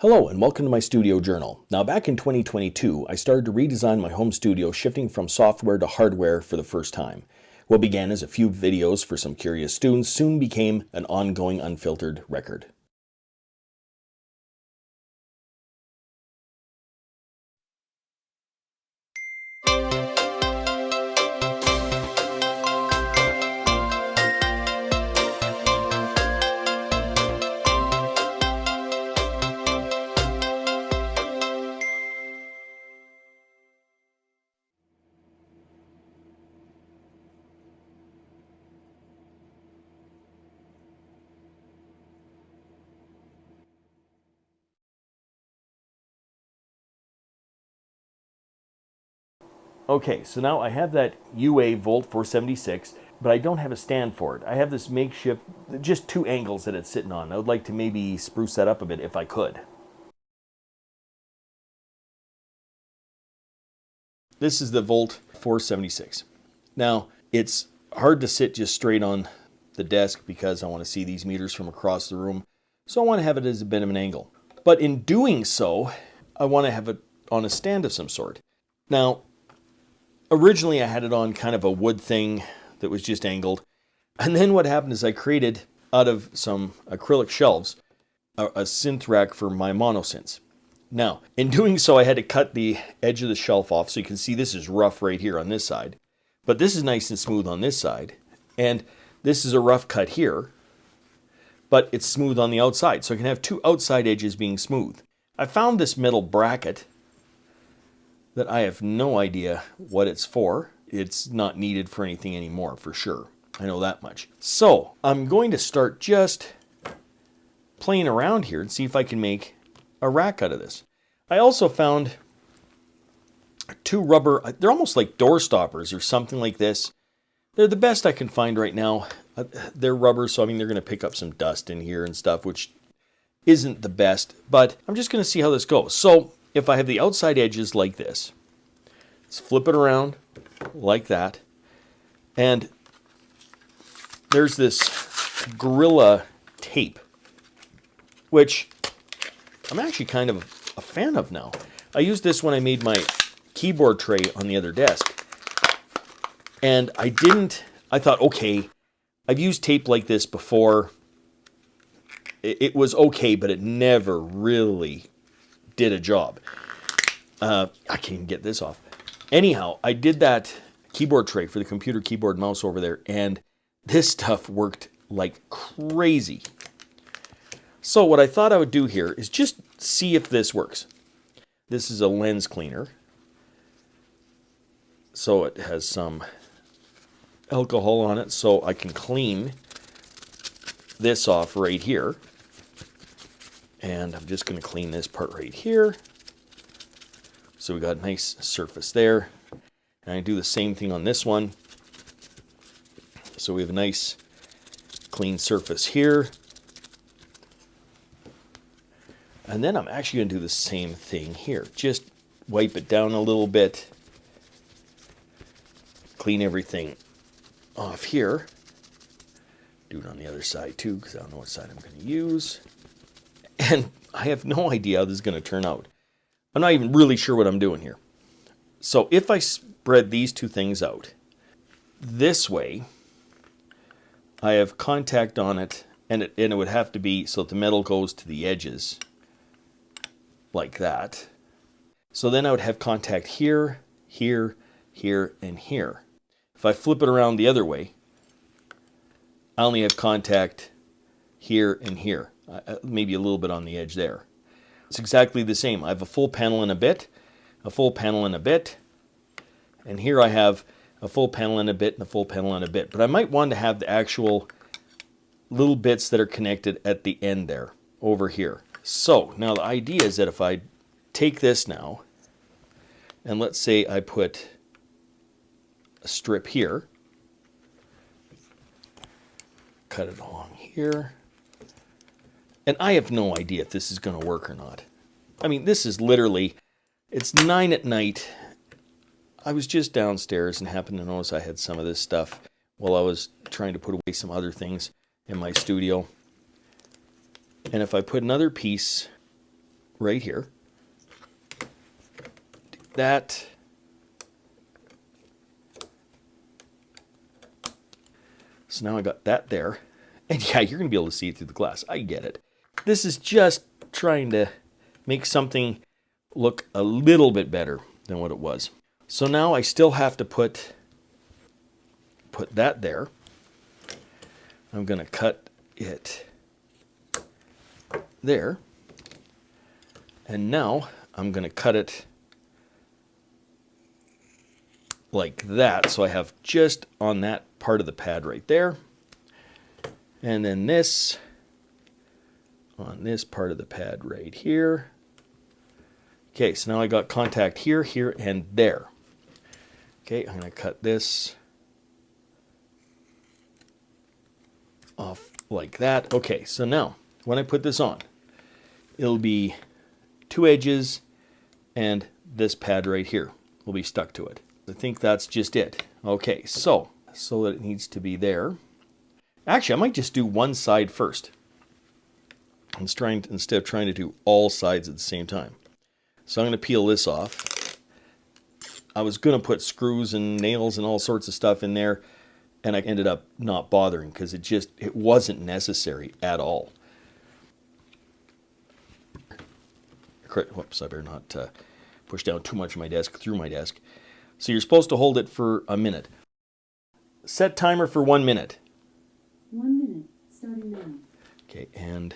Hello and welcome to my studio journal. Now back in 2022, I started to redesign my home studio, shifting from software to hardware for the first time. What began as a few videos for some curious students soon became an ongoing unfiltered record. Okay, so now I have that UA Volt 476, but I don't have a stand for it. I have this makeshift, just two angles that it's sitting on. I would like to maybe spruce that up a bit if I could. This is the Volt 476. Now, it's hard to sit just straight on the desk because I want to see these meters from across the room. So I want to have it as a bit of an angle. But in doing so, I want to have it on a stand of some sort. Now, originally I had it on kind of a wood thing that was just angled. And then what happened is I created, out of some acrylic shelves, a synth rack for my mono synths. Now, in doing so, I had to cut the edge of the shelf off, so you can see this is rough right here on this side. But this is nice and smooth on this side. And this is a rough cut here, but it's smooth on the outside. So I can have two outside edges being smooth. I found this metal bracket that I have no idea what it's for. It's not needed for anything anymore, for sure. I know that much. So I'm going to start just playing around here and see if I can make a rack out of this. I also found two rubber, they're almost like door stoppers or something like this. They're the best I can find right now. They're rubber, so I mean they're going to pick up some dust in here and stuff, which isn't the best, but I'm just going to see how this goes. So if I have the outside edges like this, let's flip it around like that, and there's this Gorilla tape, which I'm actually kind of a fan of now. I used this when I made my keyboard tray on the other desk, and I thought, okay, I've used tape like this before. It was okay, but it never really did a job. I can't even get this off. Anyhow, I did that keyboard tray for the computer keyboard mouse over there, and this stuff worked like crazy. So what I thought I would do here is just see if this works. This is a lens cleaner. So it has some alcohol on it, so I can clean this off right here. And I'm just going to clean this part right here. So we got a nice surface there. And I do the same thing on this one. So we have a nice clean surface here. And then I'm actually going to do the same thing here. Just wipe it down a little bit. Clean everything off here. Do it on the other side too, because I don't know what side I'm going to use. And I have no idea how this is going to turn out. I'm not even really sure what I'm doing here. So if I spread these two things out this way, I have contact on it, and it would have to be so that the metal goes to the edges like that. So then I would have contact here, here, here, and here. If I flip it around the other way, I only have contact here and here. Maybe a little bit on the edge there. It's exactly the same. I have a full panel and a bit, a full panel and a bit, and here I have a full panel and a bit and a full panel and a bit. But I might want to have the actual little bits that are connected at the end there, over here. So now the idea is that if I take this now, and let's say I put a strip here, cut it along here, and I have no idea if this is going to work or not. I mean, this is literally, it's 9 at night. I was just downstairs and happened to notice I had some of this stuff while I was trying to put away some other things in my studio. And if I put another piece right here. Do that. So now I got that there. And yeah, you're going to be able to see it through the glass. I get it. This is just trying to make something look a little bit better than what it was. So now I still have to put that there. I'm going to cut it there. And now I'm going to cut it like that. So I have just on that part of the pad right there. And then this on this part of the pad right here. Okay, so now I got contact here, here, and there. Okay, I'm going to cut this off like that. Okay, so now when I put this on, it'll be two edges and this pad right here will be stuck to it. I think that's just it. Okay, so that it needs to be there. Actually, I might just do one side first. Instead of trying to do all sides at the same time. So I'm going to peel this off. I was going to put screws and nails and all sorts of stuff in there, and I ended up not bothering because it wasn't necessary at all. Whoops, I better not push down too much of my desk, through my desk. So you're supposed to hold it for a minute. Set timer for 1 minute. 1 minute, starting now. Okay, and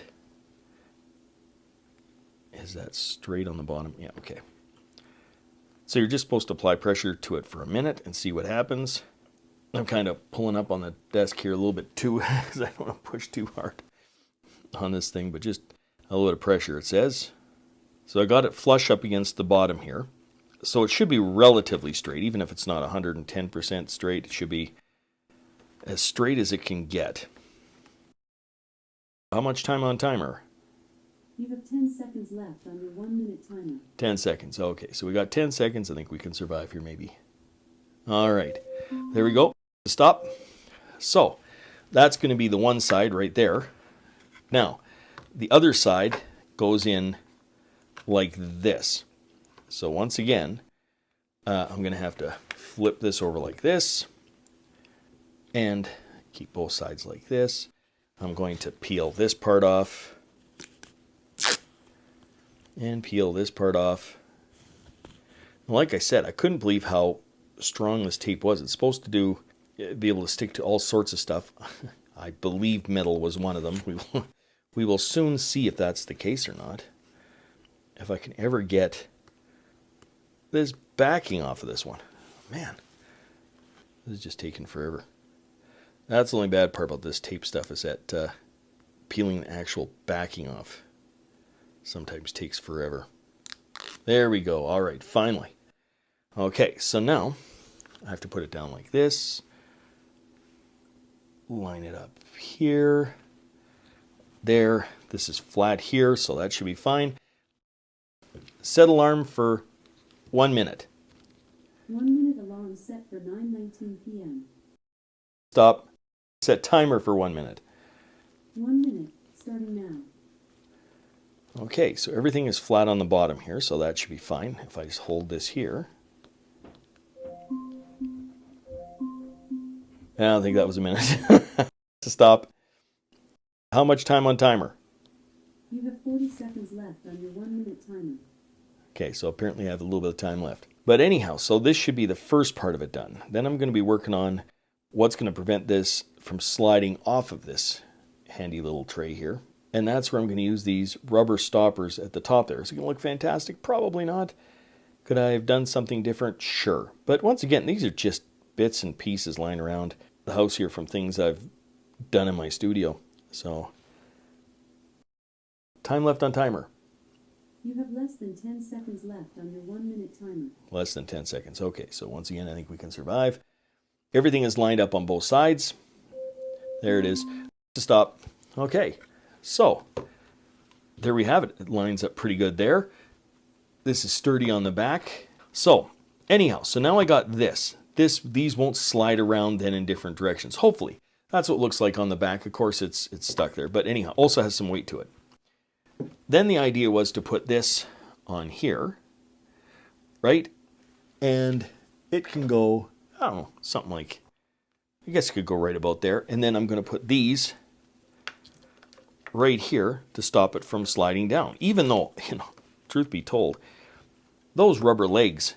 is that straight on the bottom? Yeah, okay. So you're just supposed to apply pressure to it for a minute and see what happens. I'm kind of pulling up on the desk here a little bit too because I don't want to push too hard on this thing, but just a little bit of pressure, it says. So I got it flush up against the bottom here. So it should be relatively straight, even if it's not 110% straight. It should be as straight as it can get. How much time on timer? You have 10 seconds left on your 1 minute timer. 10 seconds. Okay, so we got 10 seconds. I think we can survive here maybe. All right, there we go. Stop. So that's going to be the one side right there. Now, the other side goes in like this. So once again, I'm going to have to flip this over like this and keep both sides like this. I'm going to peel this part off and peel this part off. Like I said, I couldn't believe how strong this tape was. It's supposed to be able to stick to all sorts of stuff. I believe metal was one of them. We will soon see if that's the case or not. If I can ever get this backing off of this one. Man, this is just taking forever. That's the only bad part about this tape stuff is that peeling the actual backing off sometimes takes forever. There we go. All right, finally. Okay, so now I have to put it down like this. Line it up here. There. This is flat here, so that should be fine. Set alarm for 1 minute. 1 minute alarm set for 9:19 p.m. Stop. Set timer for 1 minute. 1 minute, starting now. Okay, so everything is flat on the bottom here, so that should be fine. If I just hold this here. I don't think that was a minute. To stop. How much time on timer? You have 40 seconds left on your 1 minute timer. Okay, so apparently I have a little bit of time left. But anyhow, so this should be the first part of it done. Then I'm going to be working on what's going to prevent this from sliding off of this handy little tray here. And that's where I'm going to use these rubber stoppers at the top there. Is it going to look fantastic? Probably not. Could I have done something different? Sure. But once again, these are just bits and pieces lying around the house here from things I've done in my studio. So, time left on timer. You have less than 10 seconds left on your 1 minute timer. Less than 10 seconds. Okay, so once again, I think we can survive. Everything is lined up on both sides. There it is. To stop. Okay, so there we have it. It lines up pretty good there. This is sturdy on the back. So anyhow, so now I got this. These won't slide around then in different directions. Hopefully. That's what it looks like on the back. Of course, it's stuck there. But anyhow, also has some weight to it. Then the idea was to put this on here, right? And it can go, I don't know, something like, I guess it could go right about there. And then I'm going to put these right here to stop it from sliding down. Even though, truth be told, those rubber legs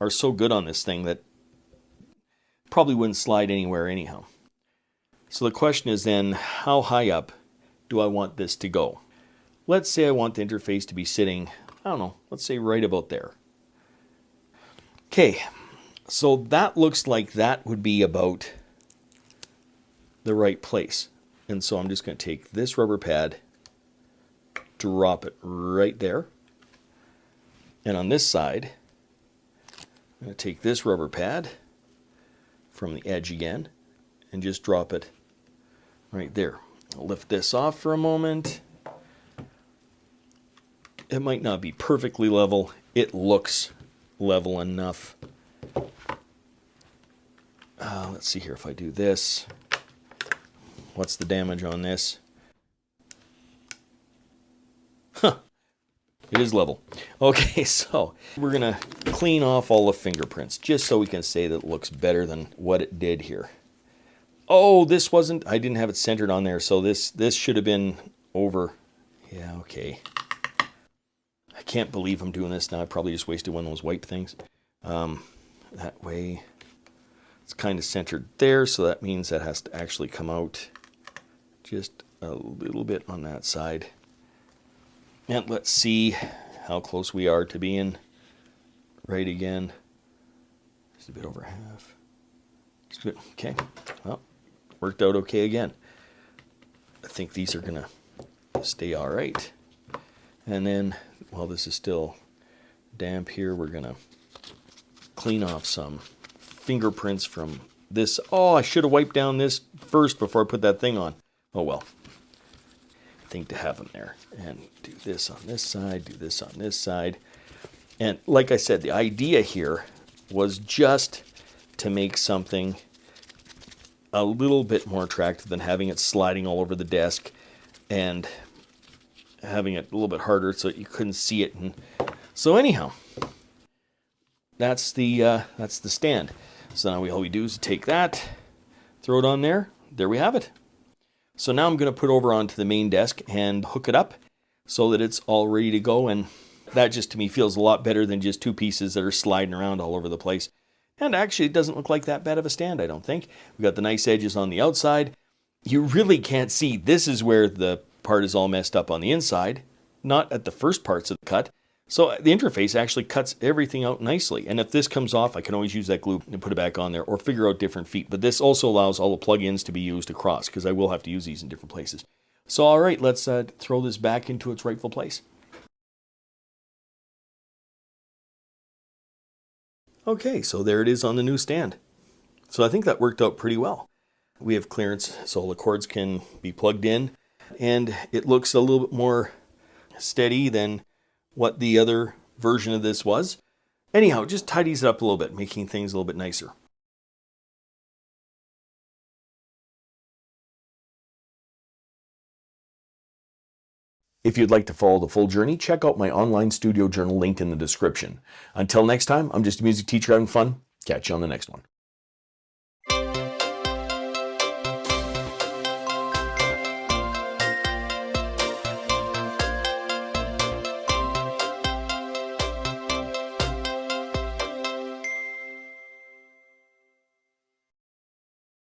are so good on this thing that probably wouldn't slide anywhere anyhow. So the question is then, how high up do I want this to go? Let's say I want the interface to be sitting, I don't know, let's say right about there. Okay, so that looks like that would be about the right place. And so I'm just going to take this rubber pad, drop it right there. And on this side, I'm going to take this rubber pad from the edge again and just drop it right there. I'll lift this off for a moment. It might not be perfectly level. It looks level enough. Let's see here if I do this. What's the damage on this? Huh. It is level. Okay, so we're going to clean off all the fingerprints just so we can say that it looks better than what it did here. Oh, this wasn't, I didn't have it centered on there, so this should have been over. Yeah, okay. I can't believe I'm doing this now. I probably just wasted one of those wipe things. That way, it's kind of centered there, so that means that has to actually come out just a little bit on that side. And let's see how close we are to being right again. Just a bit over half. Just a bit, okay. Well, worked out okay again. I think these are going to stay all right. And then, while this is still damp here, we're going to clean off some fingerprints from this. Oh, I should have wiped down this first before I put that thing on. Oh well. Thing to have them there. And do this on this side, do this on this side. And like I said, the idea here was just to make something a little bit more attractive than having it sliding all over the desk and having it a little bit harder so that you couldn't see it. And so anyhow, that's the stand. So now all we do is take that, throw it on there. There we have it. So now I'm going to put it over onto the main desk and hook it up so that it's all ready to go. And that just to me feels a lot better than just two pieces that are sliding around all over the place. And actually it doesn't look like that bad of a stand, I don't think. We've got the nice edges on the outside. You really can't see. This is where the part is all messed up on the inside, not at the first parts of the cut. So the interface actually cuts everything out nicely. And if this comes off, I can always use that glue and put it back on there or figure out different feet. But this also allows all the plugins to be used across because I will have to use these in different places. So all right, let's throw this back into its rightful place. Okay, so there it is on the new stand. So I think that worked out pretty well. We have clearance so all the cords can be plugged in. And it looks a little bit more steady than what the other version of this was. Anyhow, it just tidies it up a little bit, making things a little bit nicer. If you'd like to follow the full journey, check out my online studio journal linked in the description. Until next time, I'm just a music teacher having fun. Catch you on the next one.